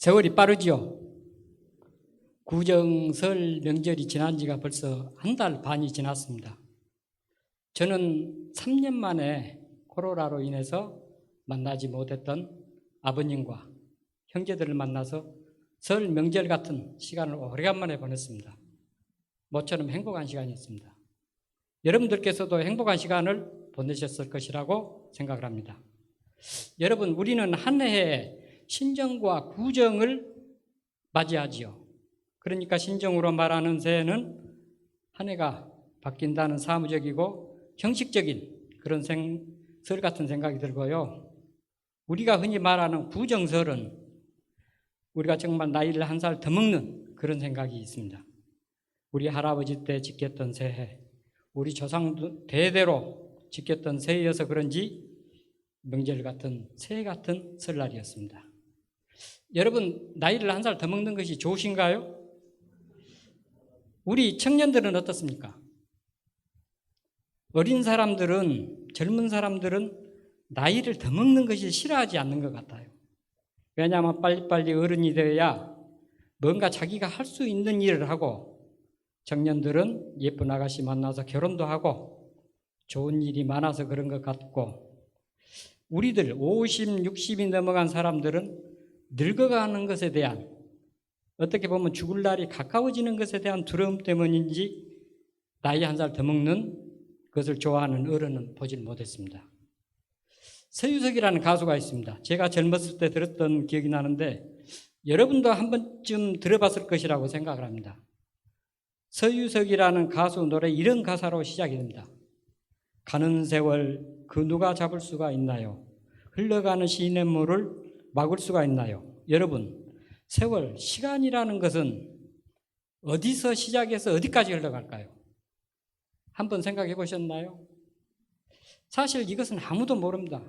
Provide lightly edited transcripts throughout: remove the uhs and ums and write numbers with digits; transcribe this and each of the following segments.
세월이 빠르지요. 구정설 명절이 지난 지가 벌써 한 달 반이 지났습니다. 저는 3년 만에 코로나로 인해서 만나지 못했던 아버님과 형제들을 만나서 설 명절 같은 시간을 오래간만에 보냈습니다. 모처럼 행복한 시간이었습니다. 여러분들께서도 행복한 시간을 보내셨을 것이라고 생각을 합니다. 여러분, 우리는 한 해에 신정과 구정을 맞이하지요. 그러니까 신정으로 말하는 새해는 한 해가 바뀐다는 사무적이고 형식적인 그런 설 같은 생각이 들고요. 우리가 흔히 말하는 구정설은 우리가 정말 나이를 한 살 더 먹는 그런 생각이 있습니다. 우리 할아버지 때 지켰던 새해, 우리 조상 대대로 지켰던 새해여서 그런지 명절 같은 새해 같은 설날이었습니다. 여러분, 나이를 한 살 더 먹는 것이 좋으신가요? 우리 청년들은 어떻습니까? 어린 사람들은, 젊은 사람들은 나이를 더 먹는 것이 싫어하지 않는 것 같아요. 왜냐하면 빨리빨리 어른이 되어야 뭔가 자기가 할 수 있는 일을 하고, 청년들은 예쁜 아가씨 만나서 결혼도 하고 좋은 일이 많아서 그런 것 같고, 우리들 50, 60이 넘어간 사람들은 늙어가는 것에 대한, 어떻게 보면 죽을 날이 가까워지는 것에 대한 두려움 때문인지 나이 한 살 더 먹는 것을 좋아하는 어른은 보질 못했습니다. 서유석이라는 가수가 있습니다. 제가 젊었을 때 들었던 기억이 나는데 여러분도 한 번쯤 들어봤을 것이라고 생각을 합니다. 서유석이라는 가수 노래 이런 가사로 시작이 됩니다. 가는 세월 그 누가 잡을 수가 있나요? 흘러가는 시냇물을 막을 수가 있나요? 여러분, 세월, 시간이라는 것은 어디서 시작해서 어디까지 흘러갈까요? 한번 생각해 보셨나요? 사실 이것은 아무도 모릅니다.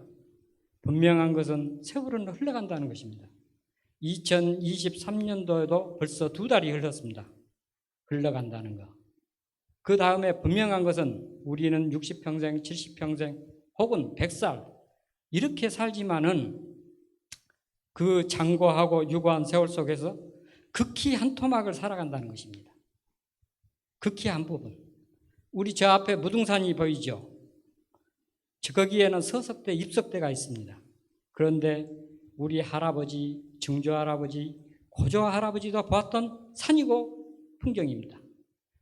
분명한 것은 세월은 흘러간다는 것입니다. 2023년도에도 벌써 2달이 흘렀습니다. 흘러간다는 것. 그 다음에 분명한 것은 우리는 60평생, 70평생 혹은 100살 이렇게 살지만은 그 장고하고 유고한 세월 속에서 극히 한 토막을 살아간다는 것입니다. 극히 한 부분. 우리 저 앞에 무등산이 보이죠? 거기에는 서석대, 입석대가 있습니다. 그런데 우리 할아버지, 증조할아버지, 고조할아버지도 보았던 산이고 풍경입니다.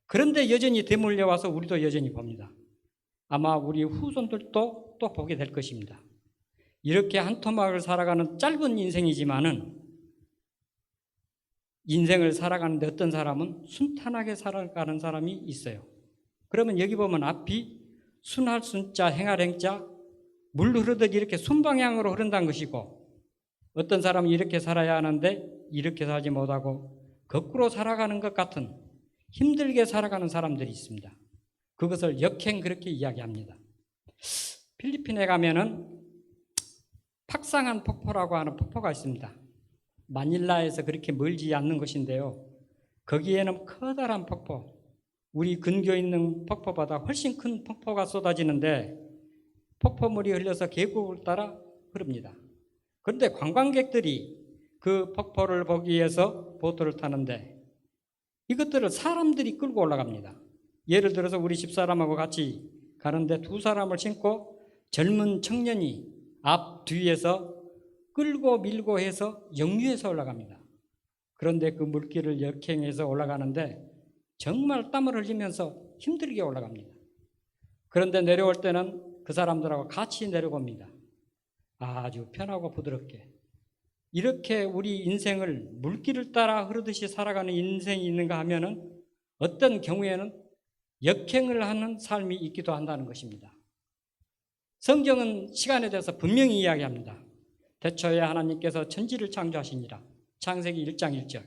그런데 여전히 되물려와서 우리도 여전히 봅니다. 아마 우리 후손들도 또 보게 될 것입니다. 이렇게 한 토막을 살아가는 짧은 인생이지만은 인생을 살아가는데 어떤 사람은 순탄하게 살아가는 사람이 있어요. 그러면 여기 보면 앞이 순할 순자, 행할 행자, 물 흐르듯 이렇게 순방향으로 흐른다는 것이고, 어떤 사람은 이렇게 살아야 하는데 이렇게 살지 못하고 거꾸로 살아가는 것 같은 힘들게 살아가는 사람들이 있습니다. 그것을 역행 그렇게 이야기합니다. 필리핀에 가면은 팍상한 폭포라고 하는 폭포가 있습니다. 마닐라에서 그렇게 멀지 않는 곳인데요. 거기에는 커다란 폭포, 우리 근교에 있는 폭포보다 훨씬 큰 폭포가 쏟아지는데 폭포물이 흘려서 계곡을 따라 흐릅니다. 그런데 관광객들이 그 폭포를 보기 위해서 보트를 타는데 이것들을 사람들이 끌고 올라갑니다. 예를 들어서 우리 집사람하고 같이 가는데 2사람을 신고 젊은 청년이 앞 뒤에서 끌고 밀고 해서 역류해서 올라갑니다. 그런데 그 물길을 역행해서 올라가는데 정말 땀을 흘리면서 힘들게 올라갑니다. 그런데 내려올 때는 그 사람들하고 같이 내려옵니다. 아주 편하고 부드럽게. 이렇게 우리 인생을 물길을 따라 흐르듯이 살아가는 인생이 있는가 하면은 어떤 경우에는 역행을 하는 삶이 있기도 한다는 것입니다. 성경은 시간에 대해서 분명히 이야기합니다. 태초에 하나님께서 천지를 창조하시니라. 창세기 1장 1절.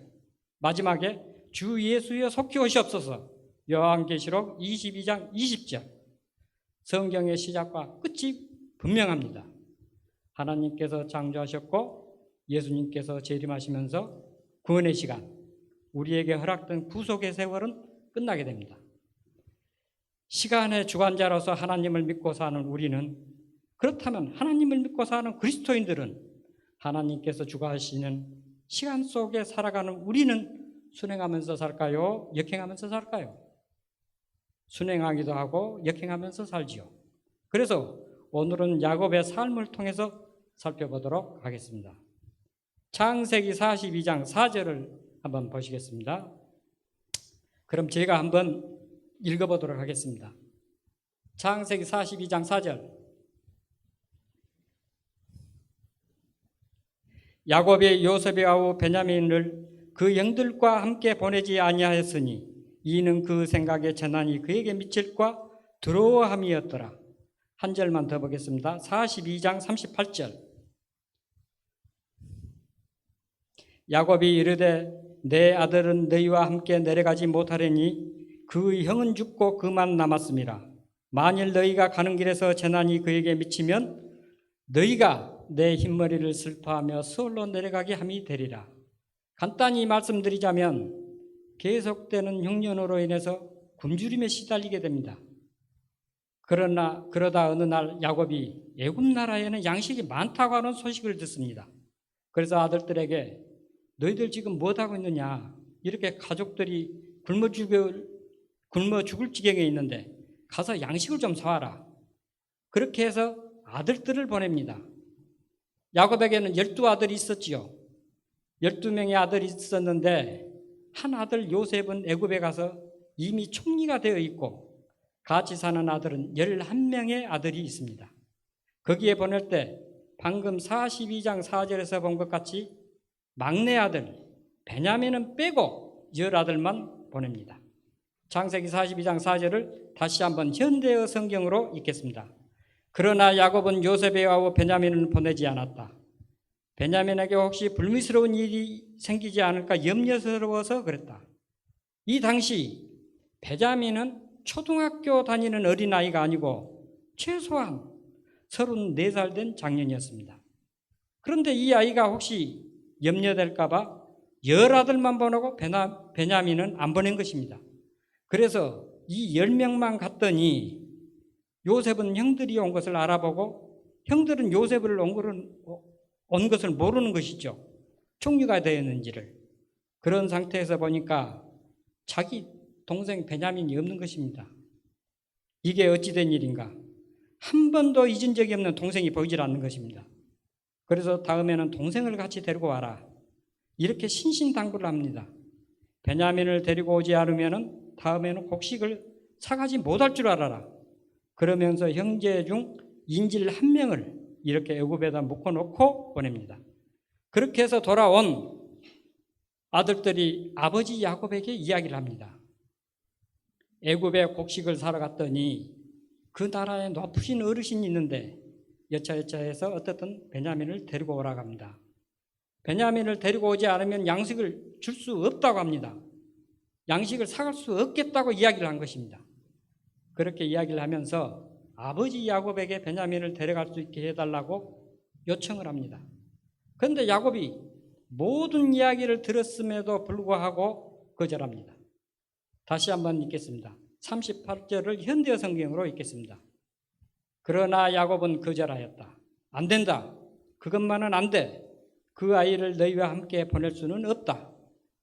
마지막에 주 예수여 속히 오시옵소서. 요한계시록 22장 20절. 성경의 시작과 끝이 분명합니다. 하나님께서 창조하셨고 예수님께서 재림하시면서 구원의 시간, 우리에게 허락된 구속의 세월은 끝나게 됩니다. 시간의 주관자로서 하나님을 믿고 사는 우리는, 그렇다면 하나님을 믿고 사는 그리스도인들은 하나님께서 주관하시는 시간 속에 살아가는 우리는 순행하면서 살까요? 역행하면서 살까요? 순행하기도 하고 역행하면서 살지요. 그래서 오늘은 야곱의 삶을 통해서 살펴보도록 하겠습니다. 창세기 42장 4절을 한번 보시겠습니다. 그럼 제가 한번 읽어보도록 하겠습니다. 창세기 42장 4절. 야곱이 요셉의 아우 베냐민을 그 형들과 함께 보내지 아니하였으니 이는 그 생각에 재난이 그에게 미칠까 두려워함이었더라. 한 절만 더 보겠습니다. 42장 38절. 야곱이 이르되 내 아들은 너희와 함께 내려가지 못하려니 그 형은 죽고 그만 남았음이라. 만일 너희가 가는 길에서 재난이 그에게 미치면 너희가 내 흰머리를 슬퍼하며 수월로 내려가게 함이 되리라. 간단히 말씀드리자면 계속되는 흉년으로 인해서 굶주림에 시달리게 됩니다. 그러다 어느 날 야곱이 애굽 나라에는 양식이 많다고 하는 소식을 듣습니다. 그래서 아들들에게 너희들 지금 뭐하고 있느냐, 이렇게 가족들이 굶어 죽을 지경에 있는데 가서 양식을 좀 사와라. 그렇게 해서 아들들을 보냅니다. 야곱에게는 12아들이 있었지요. 12명의 아들이 있었는데 한 아들 요셉은 애굽에 가서 이미 총리가 되어 있고 같이 사는 아들은 11명의 아들이 있습니다. 거기에 보낼 때 방금 42장 4절에서 본 것 같이 막내 아들 베냐민은 빼고 10아들만 보냅니다. 창세기 42장 4절을 다시 한번 현대어 성경으로 읽겠습니다. 그러나 야곱은 요셉의 아우 베냐민을 보내지 않았다. 베냐민에게 혹시 불미스러운 일이 생기지 않을까 염려스러워서 그랬다. 이 당시 베냐민은 초등학교 다니는 어린아이가 아니고 최소한 34살 된 장년이었습니다. 그런데 이 아이가 혹시 염려될까 봐 10아들만 보내고 베냐민은 안 보낸 것입니다. 그래서 이 10명만 갔더니 요셉은 형들이 온 것을 알아보고 형들은 요셉을 온 것을 모르는 것이죠. 총리가 되었는지를. 그런 상태에서 보니까 자기 동생 베냐민이 없는 것입니다. 이게 어찌된 일인가? 한 번도 잊은 적이 없는 동생이 보이질 않는 것입니다. 그래서 다음에는 동생을 같이 데리고 와라. 이렇게 신신당부를 합니다. 베냐민을 데리고 오지 않으면 다음에는 곡식을 사가지 못할 줄 알아라. 그러면서 형제 중 인질 한 명을 이렇게 애굽에다 묶어놓고 보냅니다. 그렇게 해서 돌아온 아들들이 아버지 야곱에게 이야기를 합니다. 애굽에 곡식을 사러 갔더니 그 나라에 높으신 어르신이 있는데 여차여차해서 어떻든 베냐민을 데리고 오라고 합니다. 베냐민을 데리고 오지 않으면 양식을 줄 수 없다고 합니다. 양식을 사갈 수 없겠다고 이야기를 한 것입니다. 그렇게 이야기를 하면서 아버지 야곱에게 베냐민을 데려갈 수 있게 해달라고 요청을 합니다. 그런데 야곱이 모든 이야기를 들었음에도 불구하고 거절합니다. 다시 한번 읽겠습니다. 38절을 현대어 성경으로 읽겠습니다. 그러나 야곱은 거절하였다. 안 된다. 그것만은 안 돼. 그 아이를 너희와 함께 보낼 수는 없다.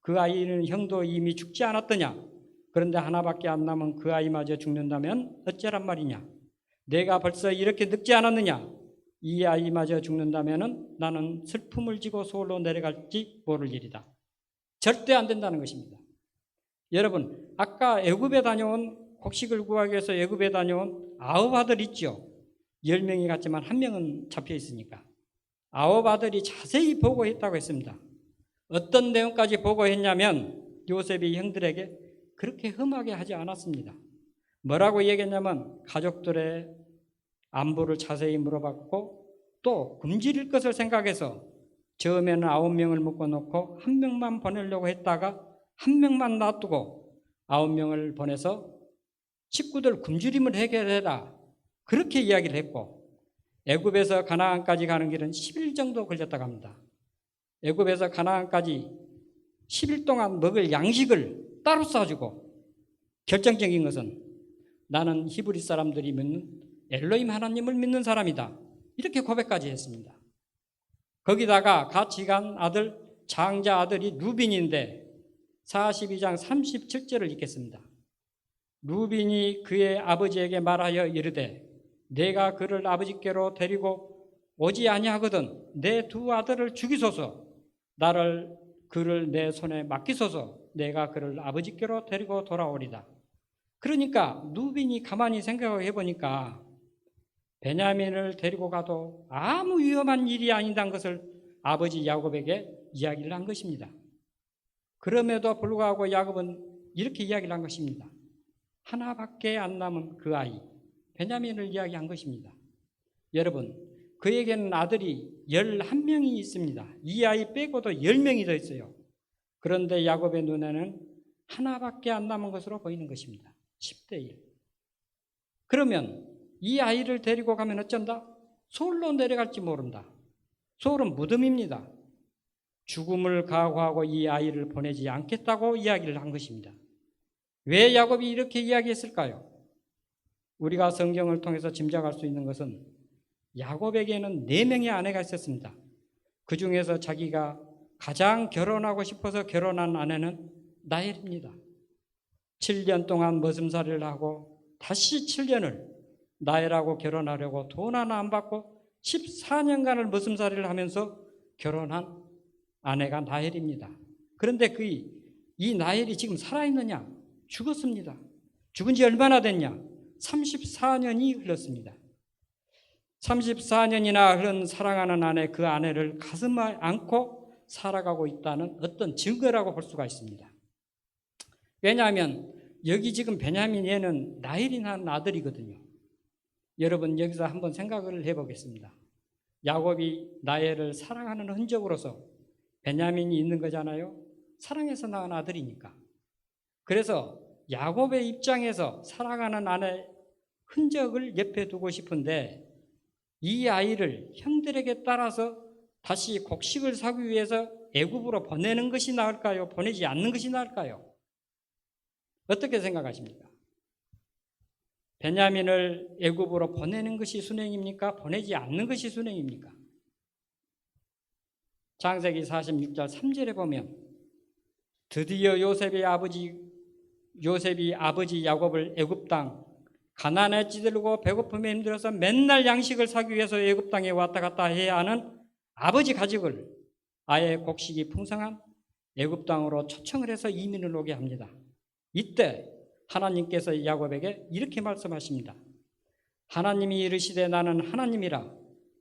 그 아이는 형도 이미 죽지 않았더냐. 그런데 하나밖에 안 남은 그 아이마저 죽는다면 어쩌란 말이냐. 내가 벌써 이렇게 늙지 않았느냐. 이 아이마저 죽는다면 나는 슬픔을 지고 서울로 내려갈지 모를 일이다. 절대 안 된다는 것입니다. 여러분, 아까 애굽에 다녀온 곡식을 구하기 위해서 애굽에 다녀온 9아들 있죠. 10명이 갔지만 1명은 잡혀 있으니까 9아들이 자세히 보고했다고 했습니다. 어떤 내용까지 보고했냐면 요셉이 형들에게 그렇게 험하게 하지 않았습니다. 뭐라고 얘기했냐면 가족들의 안부를 자세히 물어봤고 또 굶주릴 것을 생각해서 처음에는 9명을 묶어놓고 1명만 보내려고 했다가 1명만 놔두고 9명을 보내서 식구들 굶주림을 해결해라. 그렇게 이야기를 했고 애굽에서 가나안까지 가는 길은 10일 정도 걸렸다고 합니다. 애굽에서 가나안까지 10일 동안 먹을 양식을 따로 싸주고 결정적인 것은 나는 히브리 사람들이 믿는 엘로힘 하나님을 믿는 사람이다. 이렇게 고백까지 했습니다. 거기다가 같이 간 아들 장자 아들이 루빈인데 42장 37절을 읽겠습니다. 루빈이 그의 아버지에게 말하여 이르되 내가 그를 아버지께로 데리고 오지 아니하거든 내 두 아들을 죽이소서 그를 내 손에 맡기소서 내가 그를 아버지께로 데리고 돌아오리다. 그러니까 루빈이 가만히 생각해 보니까 베냐민을 데리고 가도 아무 위험한 일이 아니란 것을 아버지 야곱에게 이야기를 한 것입니다. 그럼에도 불구하고 야곱은 이렇게 이야기를 한 것입니다. 하나밖에 안 남은 그 아이 베냐민을 이야기한 것입니다. 여러분, 그에게는 아들이 11명이 있습니다. 이 아이 빼고도 10명이 더 있어요. 그런데 야곱의 눈에는 하나밖에 안 남은 것으로 보이는 것입니다. 10대 1. 그러면 이 아이를 데리고 가면 어쩐다? 소홀로 내려갈지 모른다. 소홀은 무덤입니다. 죽음을 각오하고 이 아이를 보내지 않겠다고 이야기를 한 것입니다. 왜 야곱이 이렇게 이야기했을까요? 우리가 성경을 통해서 짐작할 수 있는 것은 야곱에게는 4명의 아내가 있었습니다. 그 중에서 자기가 가장 결혼하고 싶어서 결혼한 아내는 라헬입니다. 7년 동안 머슴살이를 하고 다시 7년을 라헬하고 결혼하려고 돈 하나 안 받고 14년간을 머슴살이를 하면서 결혼한 아내가 라헬입니다. 그런데 이 라헬이 지금 살아있느냐? 죽었습니다. 죽은 지 얼마나 됐냐? 34년이 흘렀습니다. 34년이나 흐른 사랑하는 아내, 그 아내를 가슴에 안고 살아가고 있다는 어떤 증거라고 볼 수가 있습니다. 왜냐하면 여기 지금 베냐민 얘는 라헬이 낳은 아들이거든요. 여러분 여기서 한번 생각을 해보겠습니다. 야곱이 라헬을 사랑하는 흔적으로서 베냐민이 있는 거잖아요. 사랑해서 낳은 아들이니까. 그래서 야곱의 입장에서 사랑하는 아내 흔적을 옆에 두고 싶은데 이 아이를 형들에게 따라서 다시 곡식을 사기 위해서 애굽으로 보내는 것이 나을까요? 보내지 않는 것이 나을까요? 어떻게 생각하십니까? 베냐민을 애굽으로 보내는 것이 순행입니까? 보내지 않는 것이 순행입니까? 창세기 46절 3절에 보면 드디어 요셉이 아버지 야곱을 애굽 땅 가난에 찌들고 배고픔에 힘들어서 맨날 양식을 사기 위해서 애굽 땅에 왔다 갔다 해야 하는 아버지 가족을 아예 곡식이 풍성한 애굽 땅으로 초청을 해서 이민을 오게 합니다. 이때 하나님께서 야곱에게 이렇게 말씀하십니다. 하나님이 이르시되 나는 하나님이라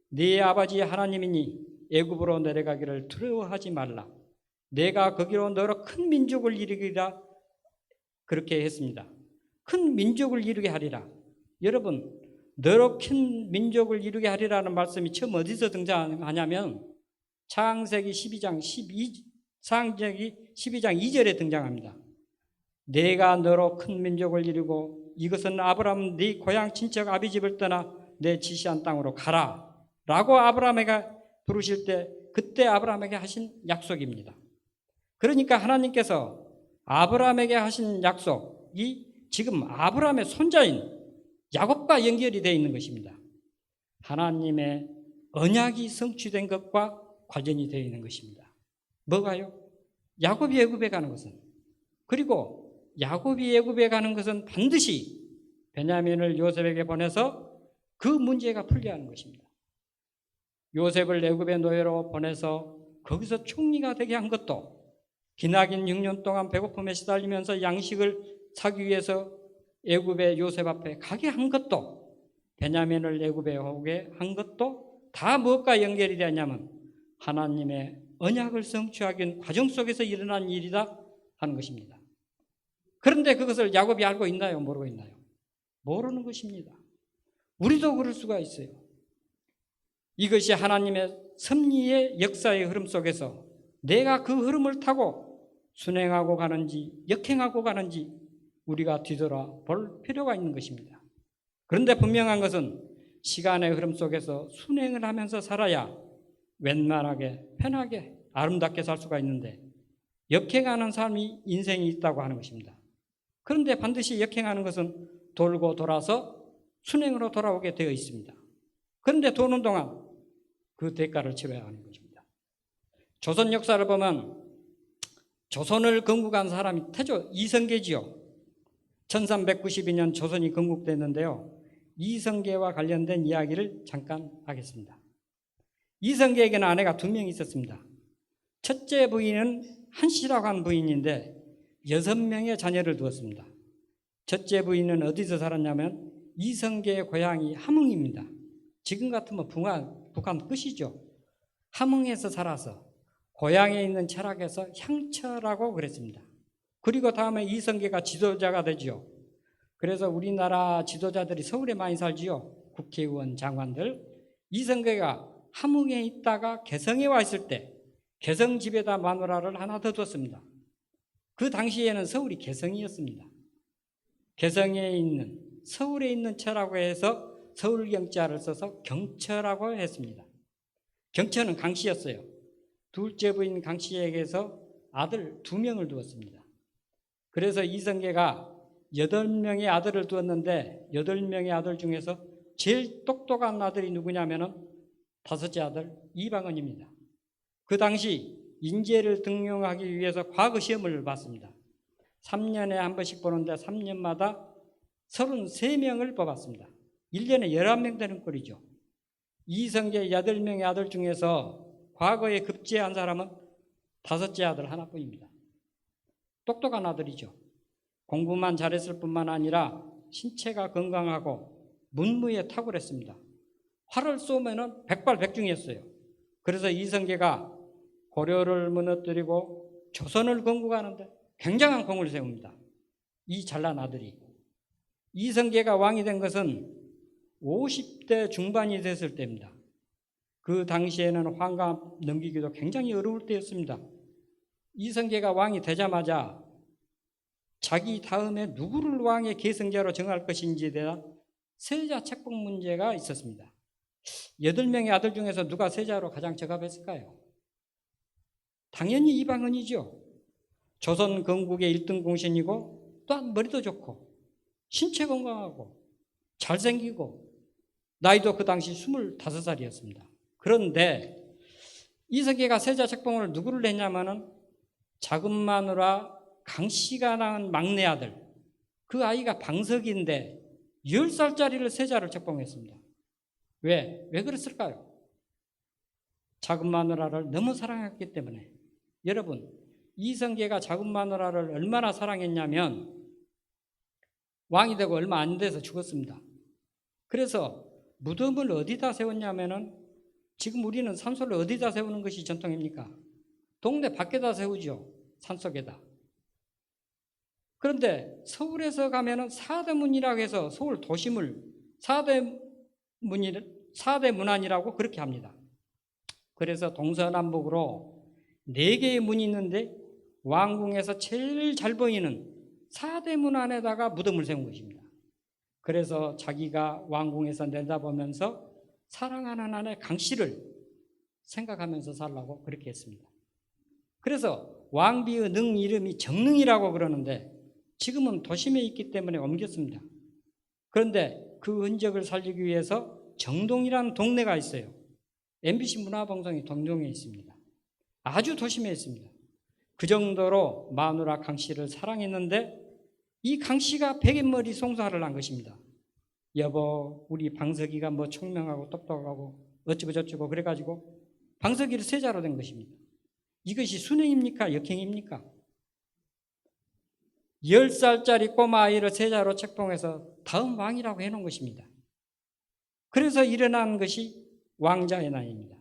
네 아버지 하나님이니 애굽으로 내려가기를 두려워하지 말라. 내가 거기로 너로 큰 민족을 이루리라. 그렇게 했습니다. 큰 민족을 이루게 하리라. 여러분, 너로 큰 민족을 이루게 하리라는 말씀이 처음 어디서 등장하냐면 창세기 12장 2절에 등장합니다. 내가 너로 큰 민족을 이루고 이것은 아브라함 네 고향 친척 아비 집을 떠나 내 지시한 땅으로 가라 라고 아브라함에게 부르실 때 그때 아브라함에게 하신 약속입니다. 그러니까 하나님께서 아브라함에게 하신 약속이 지금 아브라함의 손자인 야곱과 연결이 되어 있는 것입니다. 하나님의 언약이 성취된 것과 관련이 되어 있는 것입니다. 뭐가요? 야곱이 애굽에 가는 것은, 그리고 야곱이 애굽에 가는 것은 반드시 베냐민을 요셉에게 보내서 그 문제가 풀려야 하는 것입니다. 요셉을 애굽의 노예로 보내서 거기서 총리가 되게 한 것도, 기나긴 6년 동안 배고픔에 시달리면서 양식을 사기 위해서 애굽의 요셉 앞에 가게 한 것도, 베냐민을 애굽에 오게 한 것도 다 무엇과 연결이 되냐면 하나님의 언약을 성취하기 과정 속에서 일어난 일이다 하는 것입니다. 그런데 그것을 야곱이 알고 있나요? 모르고 있나요? 모르는 것입니다. 우리도 그럴 수가 있어요. 이것이 하나님의 섭리의 역사의 흐름 속에서 내가 그 흐름을 타고 순행하고 가는지 역행하고 가는지 우리가 뒤돌아볼 필요가 있는 것입니다. 그런데 분명한 것은 시간의 흐름 속에서 순행을 하면서 살아야 웬만하게 편하게 아름답게 살 수가 있는데 역행하는 삶이 인생이 있다고 하는 것입니다. 그런데 반드시 역행하는 것은 돌고 돌아서 순행으로 돌아오게 되어 있습니다. 그런데 도는 동안 그 대가를 치러야 하는 것입니다. 조선 역사를 보면 조선을 건국한 사람이 태조 이성계지요. 1392년 조선이 건국됐는데요. 이성계와 관련된 이야기를 잠깐 하겠습니다. 이성계에게는 아내가 2명 있었습니다. 첫째 부인은 한씨라고 하는 부인인데 6명의 자녀를 두었습니다. 첫째 부인은 어디서 살았냐면 이성계의 고향이 함흥입니다. 지금 같으면 북한 끝이죠. 함흥에서 살아서 고향에 있는 철학에서 향처라고 그랬습니다. 그리고 다음에 이성계가 지도자가 되지요. 그래서 우리나라 지도자들이 서울에 많이 살지요. 국회의원, 장관들. 이성계가 함흥에 있다가 개성에 와 있을 때 개성 집에다 마누라를 하나 더 뒀습니다. 그 당시에는 서울이 개성이었습니다. 개성에 있는 서울에 있는 처라고 해서 서울경자를 써서 경처라고 했습니다. 경처는 강씨였어요. 둘째 부인 강씨에게서 아들 2명을 두었습니다. 그래서 이성계가 8명의 아들을 두었는데 8명의 아들 중에서 제일 똑똑한 아들이 누구냐면은 5째 아들 이방원입니다. 그 당시 인재를 등용하기 위해서 과거 시험을 봤습니다. 3년에 한 번씩 보는데 3년마다 33명을 뽑았습니다. 1년에 11명 되는 꼴이죠. 이성계 8명의 아들 중에서 과거에 급제한 사람은 5째 아들 하나뿐입니다. 똑똑한 아들이죠. 공부만 잘했을 뿐만 아니라 신체가 건강하고 문무에 탁월했습니다. 활을 쏘면은 백발백중이었어요. 그래서 이성계가 고려를 무너뜨리고 조선을 건국하는데 굉장한功을 세웁니다. 이 잘난 아들이. 이성계가 왕이 된 것은 50대 중반이 됐을 때입니다. 그 당시에는 환갑 넘기기도 굉장히 어려울 때였습니다. 이성계가 왕이 되자마자 자기 다음에 누구를 왕의 계승자로 정할 것인지에 대한 세자 책봉 문제가 있었습니다. 8명의 아들 중에서 누가 세자로 가장 적합했을까요? 당연히 이방원이죠. 조선 건국의 1등 공신이고 또한 머리도 좋고 신체 건강하고 잘생기고 나이도 그 당시 25살이었습니다. 그런데 이성계가 세자 책봉을 누구를 했냐면은 작은 마누라 강씨가 낳은 막내 아들, 그 아이가 방석인데 10살짜리를 세자를 책봉했습니다. 왜 그랬을까요? 작은 마누라를 너무 사랑했기 때문에. 여러분, 이성계가 작은 마누라를 얼마나 사랑했냐면 왕이 되고 얼마 안 돼서 죽었습니다. 그래서 무덤을 어디다 세웠냐면은 지금 우리는 산소를 어디다 세우는 것이 전통입니까? 동네 밖에다 세우죠. 산속에다. 그런데 서울에서 가면은 사대문이라고 해서 서울 도심을 사대문안이라고 그렇게 합니다. 그래서 동서남북으로 4개의 문이 있는데 왕궁에서 제일 잘 보이는 사대문안에다가 무덤을 세운 것입니다. 그래서 자기가 왕궁에서 내다보면서 사랑하는 아내 강씨를 생각하면서 살라고 그렇게 했습니다. 그래서 왕비의 능 이름이 정능이라고 그러는데 지금은 도심에 있기 때문에 옮겼습니다. 그런데 그 흔적을 살리기 위해서 정동이라는 동네가 있어요. MBC 문화방송이 동동에 있습니다. 아주 도심에 있습니다. 그 정도로 마누라 강씨를 사랑했는데 이 강씨가 베갯머리 송사를 한 것입니다. 여보, 우리 방석이가 뭐 총명하고 똑똑하고 어쩌고 저쩌고 그래가지고 방석이를 세자로 된 것입니다. 이것이 순행입니까? 역행입니까? 10살짜리 꼬마 아이를 세자로 책봉해서 다음 왕이라고 해놓은 것입니다. 그래서 일어난 것이 왕자의 난입니다.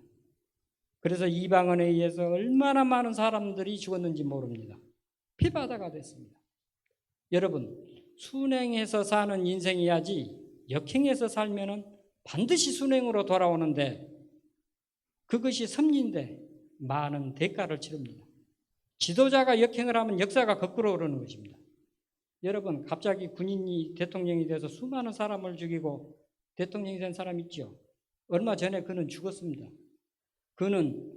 그래서 이방원에 의해서 얼마나 많은 사람들이 죽었는지 모릅니다. 피바다가 됐습니다. 여러분, 순행해서 사는 인생이야지 역행해서 살면은 반드시 순행으로 돌아오는데 그것이 섭리인데 많은 대가를 치릅니다. 지도자가 역행을 하면 역사가 거꾸로 오르는 것입니다. 여러분, 갑자기 군인이 대통령이 돼서 수많은 사람을 죽이고 대통령이 된 사람 있죠. 얼마 전에 그는 죽었습니다. 그는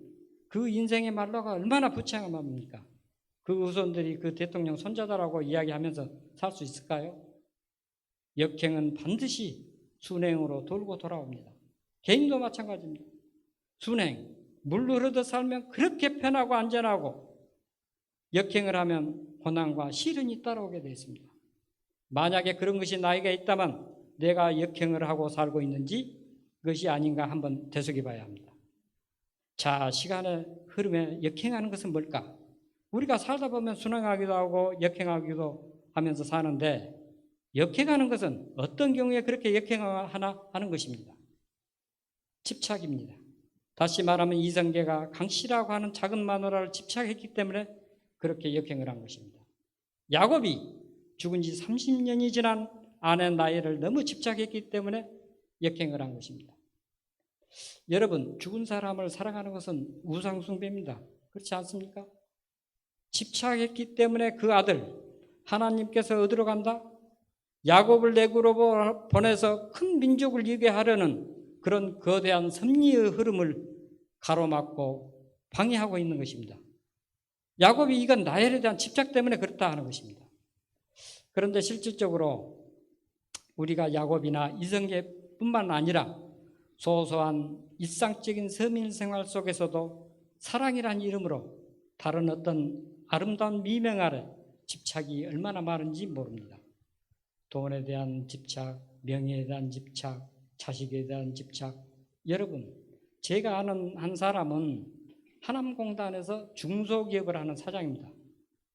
그 인생의 말로가 얼마나 부창합니까? 그 후손들이 그 대통령 손자다라고 이야기하면서 살 수 있을까요? 역행은 반드시 순행으로 돌고 돌아옵니다. 개인도 마찬가지입니다. 순행, 물 흐르듯 살면 그렇게 편하고 안전하고 역행을 하면 고난과 시련이 따라오게 되어 있습니다. 만약에 그런 것이 나에게 있다면 내가 역행을 하고 살고 있는지 그것이 아닌가 한번 되새겨 봐야 합니다. 자, 시간의 흐름에 역행하는 것은 뭘까? 우리가 살다 보면 순항하기도 하고 역행하기도 하면서 사는데 역행하는 것은 어떤 경우에 그렇게 역행하나 하는 것입니다. 집착입니다. 다시 말하면 이성계가 강씨라고 하는 작은 마누라를 집착했기 때문에 그렇게 역행을 한 것입니다. 야곱이 죽은 지 30년이 지난 아내 라헬을 너무 집착했기 때문에 역행을 한 것입니다. 여러분, 죽은 사람을 사랑하는 것은 우상숭배입니다. 그렇지 않습니까? 집착했기 때문에 그 아들 하나님께서 어디로 간다? 야곱을 내구로 보내서 큰 민족을 이루게 하려는 그런 거대한 섭리의 흐름을 가로막고 방해하고 있는 것입니다. 야곱이 이건 라헬에 대한 집착 때문에 그렇다 하는 것입니다. 그런데 실질적으로 우리가 야곱이나 이성계뿐만 아니라 소소한 일상적인 서민 생활 속에서도 사랑이란 이름으로 다른 어떤 아름다운 미명 아래 집착이 얼마나 많은지 모릅니다. 돈에 대한 집착, 명예에 대한 집착, 자식에 대한 집착. 여러분, 제가 아는 한 사람은 하남공단에서 중소기업을 하는 사장입니다.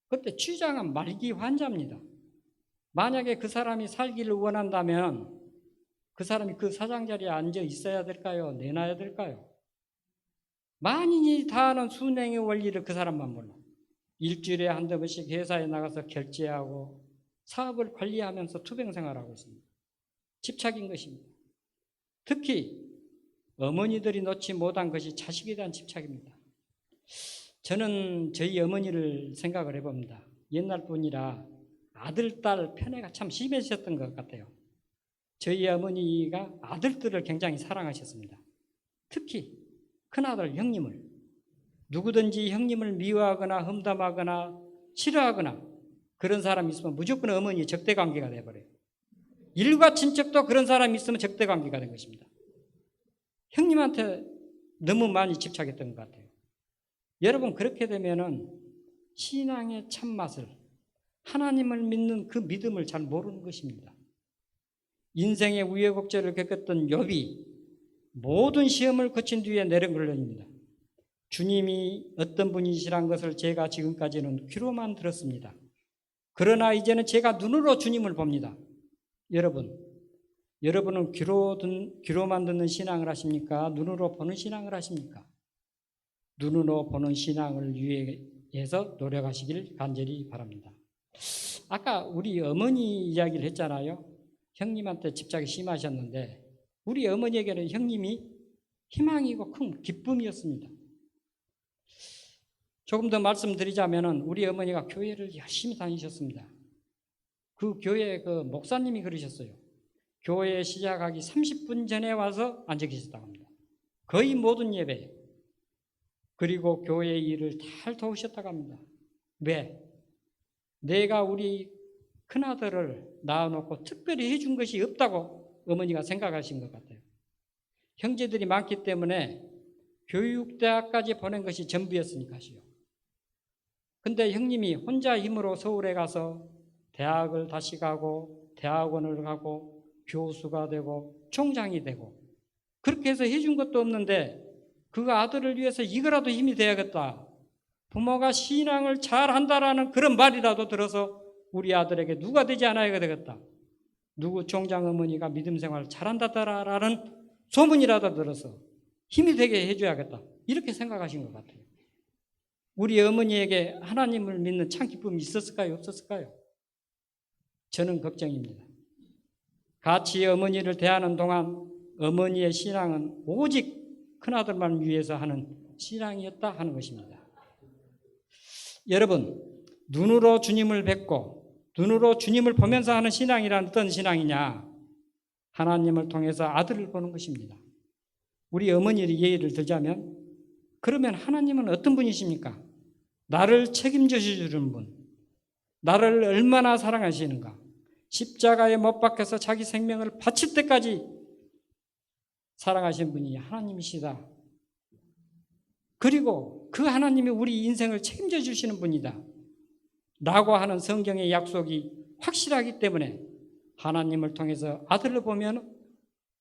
그때 취장한 말기 환자입니다. 만약에 그 사람이 살기를 원한다면 그 사람이 그 사장 자리에 앉아 있어야 될까요? 내놔야 될까요? 만인이 다 아는 순행의 원리를 그 사람만 몰라. 일주일에 한두 번씩 회사에 나가서 결제하고 사업을 관리하면서 투병 생활하고 있습니다. 집착인 것입니다. 특히 어머니들이 놓지 못한 것이 자식에 대한 집착입니다. 저는 저희 어머니를 생각을 해봅니다. 옛날 분이라 아들, 딸 편애가 참 심해졌던 것 같아요. 저희 어머니가 아들들을 굉장히 사랑하셨습니다. 특히 큰아들 형님을. 누구든지 형님을 미워하거나 험담하거나 싫어하거나 그런 사람이 있으면 무조건 어머니의 적대관계가 돼버려요. 일가 친척도 그런 사람이 있으면 적대관계가 된 것입니다. 형님한테 너무 많이 집착했던 것 같아요. 여러분, 그렇게 되면은 신앙의 참맛을, 하나님을 믿는 그 믿음을 잘 모르는 것입니다. 인생의 우여곡절을 겪었던 욥이 모든 시험을 거친 뒤에 내린 결론입니다. 주님이 어떤 분이시란 것을 제가 지금까지는 귀로만 들었습니다. 그러나 이제는 제가 눈으로 주님을 봅니다. 여러분은 귀로만 듣는 신앙을 하십니까? 눈으로 보는 신앙을 하십니까? 눈으로 보는 신앙을 위해서 노력하시길 간절히 바랍니다. 아까 우리 어머니 이야기를 했잖아요. 형님한테 집착이 심하셨는데 우리 어머니에게는 형님이 희망이고 큰 기쁨이었습니다. 조금 더 말씀드리자면 우리 어머니가 교회를 열심히 다니셨습니다. 그 교회 그 목사님이 그러셨어요. 교회 시작하기 30분 전에 와서 앉아 계셨다고 합니다. 거의 모든 예배에. 그리고 교회 일을 잘 도우셨다고 합니다. 왜? 내가 우리 큰아들을 낳아놓고 특별히 해준 것이 없다고 어머니가 생각하신 것 같아요. 형제들이 많기 때문에 교육대학까지 보낸 것이 전부였으니까요. 근데 형님이 혼자 힘으로 서울에 가서 대학을 다시 가고 대학원을 가고 교수가 되고 총장이 되고 그렇게 해서 해준 것도 없는데 그 아들을 위해서 이거라도 힘이 돼야겠다. 부모가 신앙을 잘한다라는 그런 말이라도 들어서 우리 아들에게 누가 되지 않아야 되겠다. 누구 총장 어머니가 믿음 생활 잘한다라는 소문이라도 들어서 힘이 되게 해줘야겠다. 이렇게 생각하신 것 같아요. 우리 어머니에게 하나님을 믿는 참 기쁨이 있었을까요? 없었을까요? 저는 걱정입니다. 같이 어머니를 대하는 동안 어머니의 신앙은 오직 큰아들만 위해서 하는 신앙이었다 하는 것입니다. 여러분, 눈으로 주님을 뵙고 눈으로 주님을 보면서 하는 신앙이란 어떤 신앙이냐? 하나님을 통해서 아들을 보는 것입니다. 우리 어머니의 예를 들자면 그러면 하나님은 어떤 분이십니까? 나를 책임져 주시는 분, 나를 얼마나 사랑하시는가? 십자가에 못 박혀서 자기 생명을 바칠 때까지 사랑하신 분이 하나님이시다. 그리고 그 하나님이 우리 인생을 책임져 주시는 분이다 라고 하는 성경의 약속이 확실하기 때문에 하나님을 통해서 아들을 보면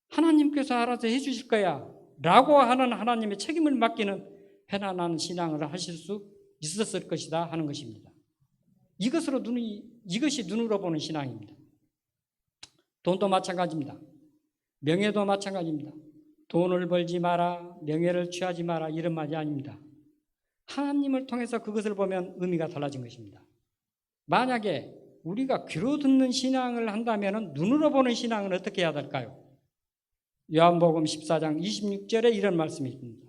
하나님께서 알아서 해 주실 거야 라고 하는 하나님의 책임을 맡기는 편안한 신앙을 하실 수 있었을 것이다 하는 것입니다. 이것이 눈으로 보는 신앙입니다. 돈도 마찬가지입니다. 명예도 마찬가지입니다. 돈을 벌지 마라, 명예를 취하지 마라 이런 말이 아닙니다. 하나님을 통해서 그것을 보면 의미가 달라진 것입니다. 만약에 우리가 귀로 듣는 신앙을 한다면 눈으로 보는 신앙은 어떻게 해야 될까요? 요한복음 14장 26절에 이런 말씀이 있습니다.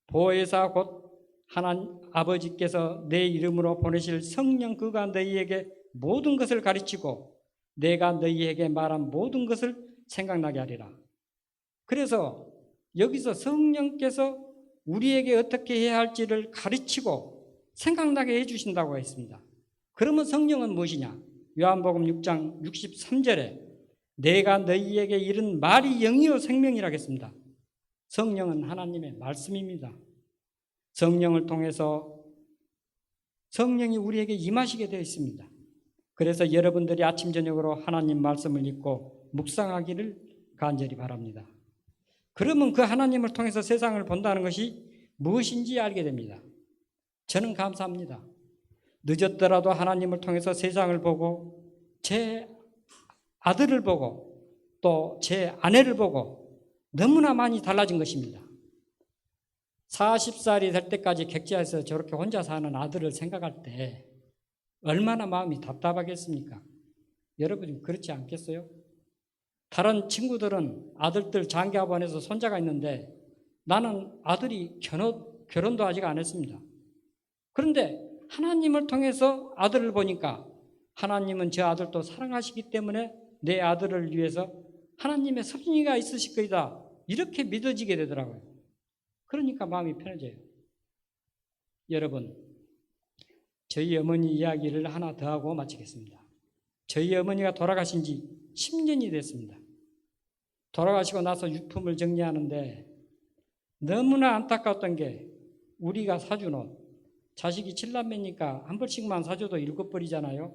보혜사 곧 하나님 아버지께서 내 이름으로 보내실 성령 그가 너희에게 모든 것을 가르치고 내가 너희에게 말한 모든 것을 생각나게 하리라. 그래서 여기서 성령께서 우리에게 어떻게 해야 할지를 가르치고 생각나게 해주신다고 했습니다. 그러면 성령은 무엇이냐? 요한복음 6장 63절에 내가 너희에게 이른 말이 영이요 생명이라 했습니다. 성령은 하나님의 말씀입니다. 성령을 통해서 성령이 우리에게 임하시게 되어 있습니다. 그래서 여러분들이 아침 저녁으로 하나님 말씀을 읽고 묵상하기를 간절히 바랍니다. 그러면 그 하나님을 통해서 세상을 본다는 것이 무엇인지 알게 됩니다. 저는 감사합니다. 늦었더라도 하나님을 통해서 세상을 보고 제 아들을 보고 또 제 아내를 보고 너무나 많이 달라진 것입니다. 40살이 될 때까지 객지에서 저렇게 혼자 사는 아들을 생각할 때 얼마나 마음이 답답하겠습니까? 여러분 그렇지 않겠어요? 다른 친구들은 아들들 장가반에서 손자가 있는데 나는 아들이 결혼도 아직 안 했습니다. 그런데 하나님을 통해서 아들을 보니까 하나님은 저 아들도 사랑하시기 때문에 내 아들을 위해서 하나님의 섭리가 있으실 거이다 이렇게 믿어지게 되더라고요. 그러니까 마음이 편해져요. 여러분, 저희 어머니 이야기를 하나 더 하고 마치겠습니다. 저희 어머니가 돌아가신 지 10년이 됐습니다. 돌아가시고 나서 유품을 정리하는데 너무나 안타까웠던 게 우리가 사준 옷, 자식이 7남매니까 한 벌씩만 사줘도 7벌이잖아요.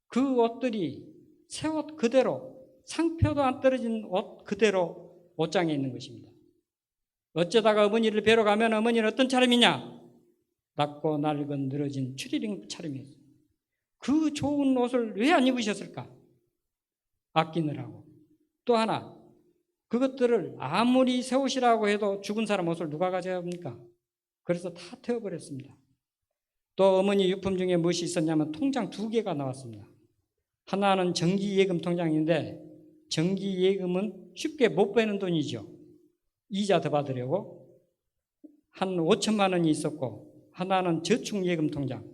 그 옷들이 새 옷 그대로 상표도 안 떨어진 옷 그대로 옷장에 있는 것입니다. 어쩌다가 어머니를 뵈러 가면 어머니는 어떤 차림이냐? 낮고 낡은 늘어진 추리닝 차림이었어요. 그 좋은 옷을 왜 안 입으셨을까? 아끼느라고. 또 하나, 그것들을 아무리 새 옷이라고 해도 죽은 사람 옷을 누가 가져갑니까? 그래서 다 태워버렸습니다. 또 어머니 유품 중에 무엇이 있었냐면 통장 2개가 나왔습니다. 하나는 정기예금 통장인데 정기예금은 쉽게 못 빼는 돈이죠. 이자 더 받으려고 한 5천만 원이 있었고 하나는 저축예금 통장,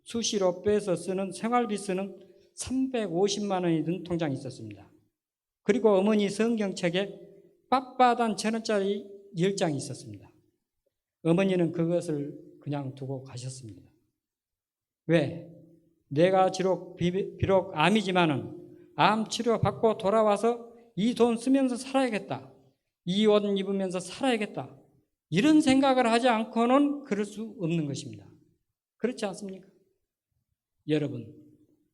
수시로 빼서 쓰는 생활비 쓰는 350만 원이 든 통장이 있었습니다. 그리고 어머니 성경책에 빳빳한 1,000원짜리 10장이 있었습니다. 어머니는 그것을 그냥 두고 가셨습니다. 왜? 내가 비록 암이지만은 암 치료 받고 돌아와서 이 돈 쓰면서 살아야겠다. 이 옷 입으면서 살아야겠다. 이런 생각을 하지 않고는 그럴 수 없는 것입니다. 그렇지 않습니까? 여러분,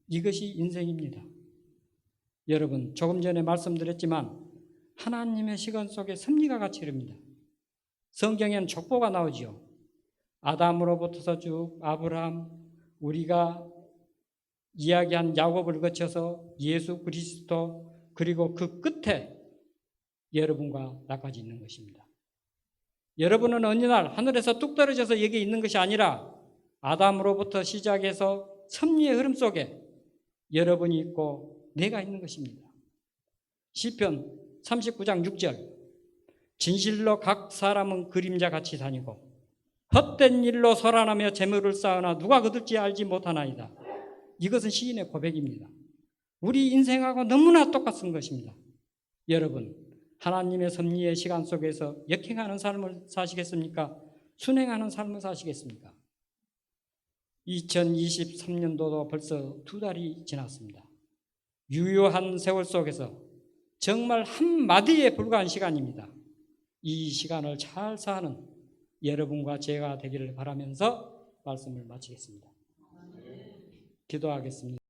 이것이 인생입니다. 여러분, 조금 전에 말씀드렸지만 하나님의 시간 속에 섭리가 같이 이릅니다. 성경에는 족보가 나오지요. 아담으로부터서 쭉 아브라함, 우리가 이야기한 야곱을 거쳐서 예수 그리스도, 그리고 그 끝에 여러분과 나까지 있는 것입니다. 여러분은 어느 날 하늘에서 뚝 떨어져서 여기 있는 것이 아니라 아담으로부터 시작해서 섭리의 흐름 속에 여러분이 있고 내가 있는 것입니다. 시편 39장 6절, 진실로 각 사람은 그림자같이 다니고 헛된 일로 소란하며 재물을 쌓으나 누가 거둘지 알지 못하나이다. 이것은 시인의 고백입니다. 우리 인생하고 너무나 똑같은 것입니다. 여러분, 하나님의 섭리의 시간 속에서 역행하는 삶을 사시겠습니까? 순행하는 삶을 사시겠습니까? 2023년도도 벌써 2달이 지났습니다. 유효한 세월 속에서 정말 한마디에 불과한 시간입니다. 이 시간을 잘 사는 여러분과 제가 되기를 바라면서 말씀을 마치겠습니다. 기도하겠습니다.